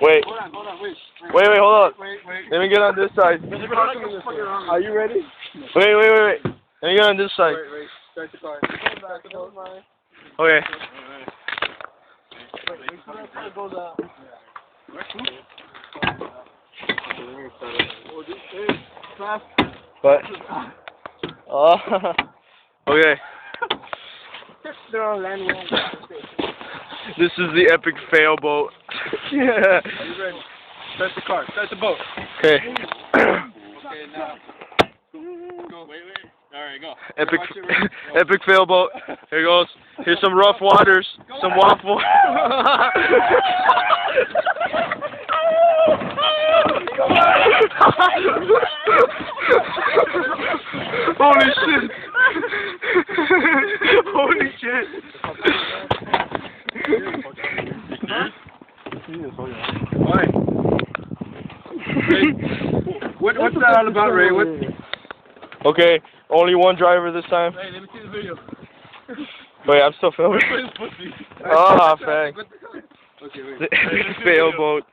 Wait. Hold on, wait. Wait, hold on. Wait. Let me get on this side. Are you ready? Wait. Let me get on this side. Wait. Start the car. Okay. What? Oh. Okay. They're on land wall. This is the epic fail boat. Yeah. Are you ready? Start the car. Start the boat. Okay. Okay, now. Go. Wait. Alright, go. Epic fail boat. Here goes. Here's some rough waters. Some waffle. Holy shit. Holy shit. What's that all about, Ray? Okay, only one driver this time. Hey, let me see the video. Wait, I'm still filming. Ah, fang. Okay, wait. The epic fail boat.